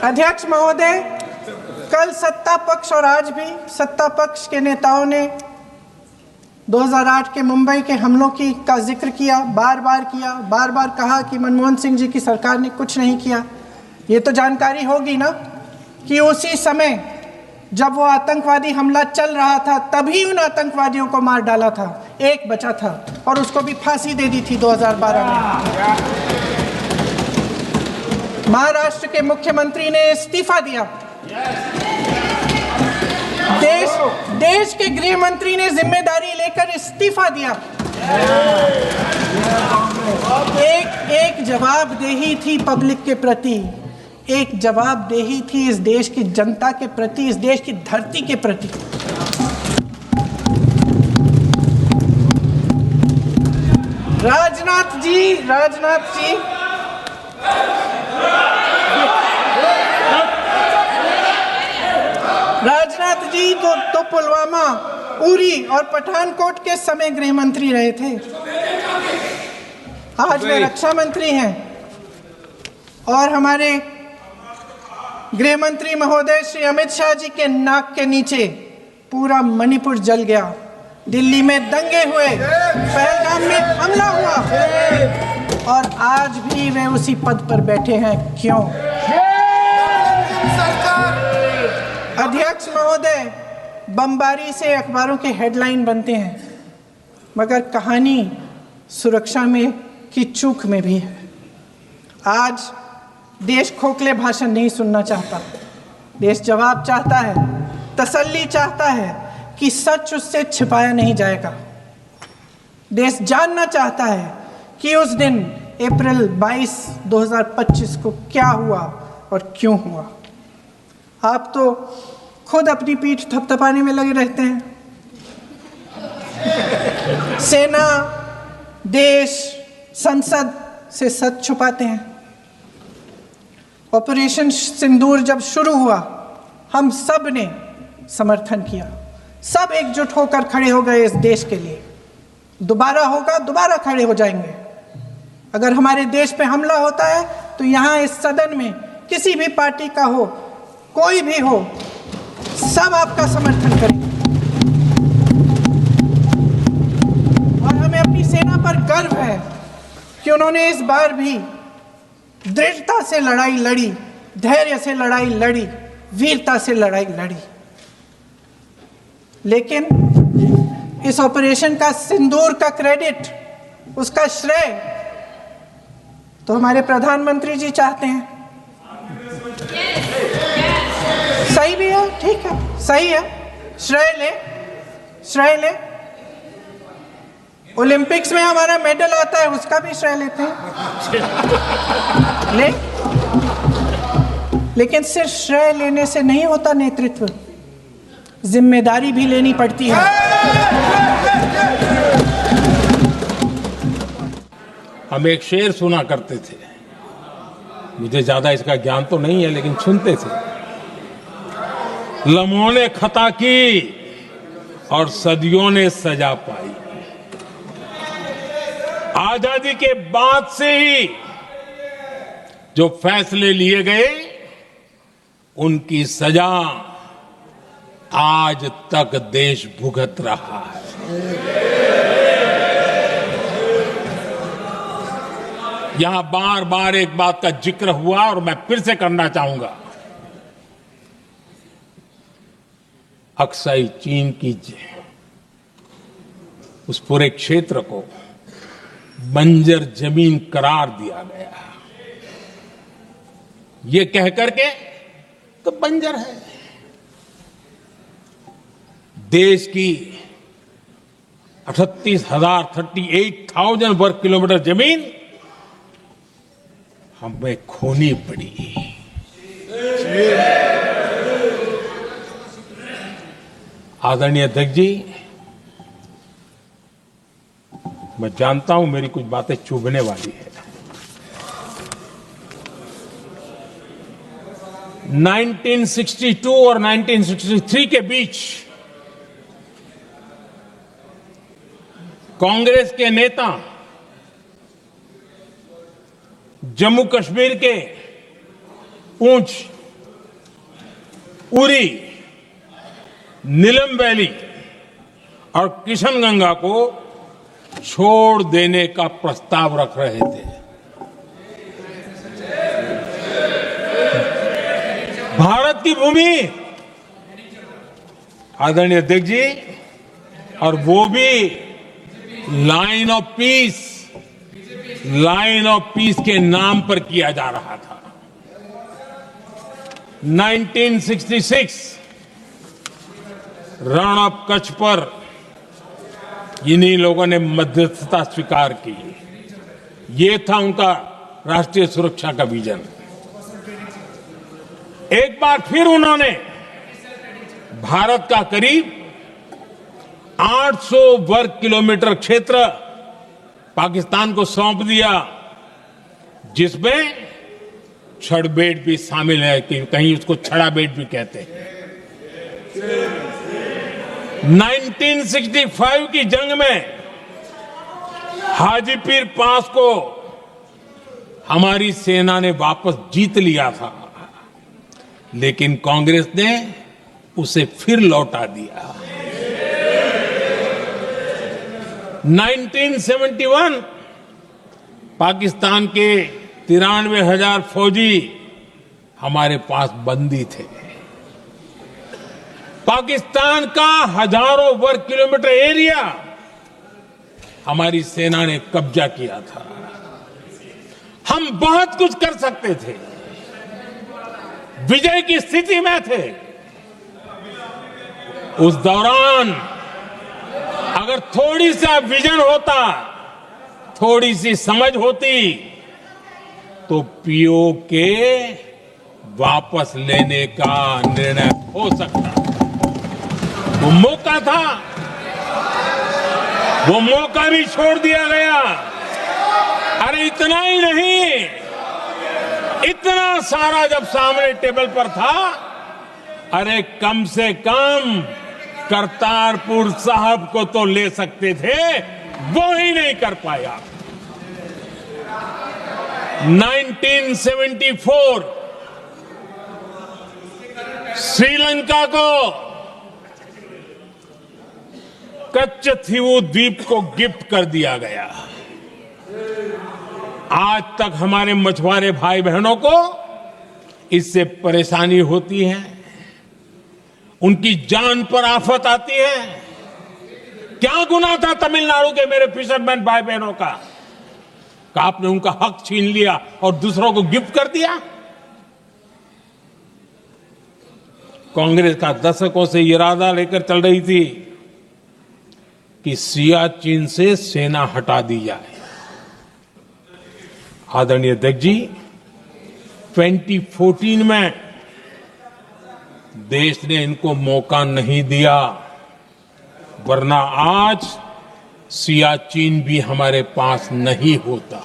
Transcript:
अध्यक्ष महोदय, कल सत्ता पक्ष और आज भी सत्ता पक्ष के नेताओं ने 2008 के मुंबई के हमलों का जिक्र किया, बार बार कहा कि मनमोहन सिंह जी की सरकार ने कुछ नहीं किया। ये तो जानकारी होगी ना कि उसी समय जब वो आतंकवादी हमला चल रहा था तभी उन आतंकवादियों को मार डाला था, एक बचा था और उसको भी फांसी दे दी थी 2012 में। महाराष्ट्र के मुख्यमंत्री ने इस्तीफा दिया। देश के गृह मंत्री ने जिम्मेदारी लेकर इस्तीफा दिया। एक जवाबदेही थी पब्लिक के प्रति, एक जवाबदेही थी इस देश की जनता के प्रति, इस देश की धरती के प्रति। राजनाथ जी तो पुलवामा, उरी और पठानकोट के समय गृह मंत्री रहे थे। आज वे रक्षा मंत्री हैं और हमारे गृह मंत्री महोदय श्री अमित शाह जी के नाक के नीचे पूरा मणिपुर जल गया, दिल्ली में दंगे हुए, पहलगाम में हमला हुआ और आज भी वे उसी पद पर बैठे हैं। क्यों? अध्यक्ष महोदय, बमबारी से अखबारों के हेडलाइन बनते हैं, मगर कहानी सुरक्षा में की चूक में भी है। आज देश खोखले भाषण नहीं सुनना चाहता, देश जवाब चाहता है, तसल्ली चाहता है कि सच उससे छिपाया नहीं जाएगा। देश जानना चाहता है कि उस दिन अप्रैल 22, 2025 को क्या हुआ और क्यों हुआ। आप तो खुद अपनी पीठ थपथपाने में लगे रहते हैं। सेना, देश, संसद से सच छुपाते हैं। ऑपरेशन सिंदूर जब शुरू हुआ, हम सब ने समर्थन किया, सब एकजुट होकर खड़े हो गए इस देश के लिए। दोबारा होगा, दोबारा खड़े हो जाएंगे। अगर हमारे देश पे हमला होता है तो यहाँ इस सदन में किसी भी पार्टी का हो, कोई भी हो, सब आपका समर्थन करेंगे। और हमें अपनी सेना पर गर्व है कि उन्होंने इस बार भी दृढ़ता से लड़ाई लड़ी, धैर्य से लड़ाई लड़ी, वीरता से लड़ाई लड़ी। लेकिन इस ऑपरेशन का सिंदूर का क्रेडिट, उसका श्रेय तो हमारे प्रधानमंत्री जी चाहते हैं। सही भी है, ठीक है, सही है, श्रेय ले। ओलंपिक्स में हमारा मेडल आता है, उसका भी श्रेय लेते हैं, लेकिन सिर्फ श्रेय लेने से नहीं होता नेतृत्व, जिम्मेदारी भी लेनी पड़ती है। हम एक शेर सुना करते थे, मुझे ज्यादा इसका ज्ञान तो नहीं है लेकिन सुनते थे। लम्हों ने खता की और सदियों ने सजा पाई। आजादी के बाद से ही जो फैसले लिए गए उनकी सजा आज तक देश भुगत रहा है। यहां बार बार एक बात का जिक्र हुआ और मैं फिर से करना चाहूंगा। अक्साई चीन की उस पूरे क्षेत्र को बंजर जमीन करार दिया गया, ये कह करके तो बंजर है। देश की 38,000 वर्ग किलोमीटर जमीन हमें खोनी पड़ी। आदरणीय अध्यक्ष जी, मैं जानता हूं मेरी कुछ बातें चुभने वाली है। 1962 और 1963 के बीच कांग्रेस के नेता जम्मू कश्मीर के पुंछ उरी, नीलम वैली और किशनगंगा को छोड़ देने का प्रस्ताव रख रहे थे। भारत की भूमि, आदरणीय अध्यक्ष जी, और वो भी लाइन ऑफ पीस के नाम पर किया जा रहा था। 1966 रण ऑफ कच्छ पर इन्हीं लोगों ने मध्यस्थता स्वीकार की। ये था उनका राष्ट्रीय सुरक्षा का विजन। एक बार फिर उन्होंने भारत का करीब 800 वर्ग किलोमीटर क्षेत्र पाकिस्तान को सौंप दिया, जिसमें छड़बेट भी शामिल है, कि कहीं उसको छड़ा बेट भी कहते हैं। 1965 की जंग में हाजीपीर पास को हमारी सेना ने वापस जीत लिया था, लेकिन कांग्रेस ने उसे फिर लौटा दिया। 1971 पाकिस्तान के 93,000 फौजी हमारे पास बंदी थे। पाकिस्तान का हजारों वर्ग किलोमीटर एरिया हमारी सेना ने कब्जा किया था। हम बहुत कुछ कर सकते थे, विजय की स्थिति में थे। उस दौरान अगर थोड़ी सा विजन होता, थोड़ी सी समझ होती, तो पीओके वापस लेने का निर्णय हो सकता। वो मौका था, वो मौका भी छोड़ दिया गया। अरे इतना ही नहीं, इतना सारा जब सामने टेबल पर था, अरे कम से कम करतारपुर साहब को तो ले सकते थे, वो ही नहीं कर पाया। 1974 श्रीलंका को कच्चथीवू द्वीप को गिफ्ट कर दिया गया। आज तक हमारे मछुआरे भाई बहनों को इससे परेशानी होती है, उनकी जान पर आफत आती है। क्या गुनाह था तमिलनाडु के मेरे फिशरमैन भाई बहनों का, कि आपने उनका हक छीन लिया और दूसरों को गिफ्ट कर दिया? कांग्रेस का दशकों से इरादा लेकर चल रही थी कि सियाचिन से सेना हटा दी जाए। आदरणीय अध्यक्ष जी, 2014 में देश ने इनको मौका नहीं दिया, वरना आज सियाचिन भी हमारे पास नहीं होता।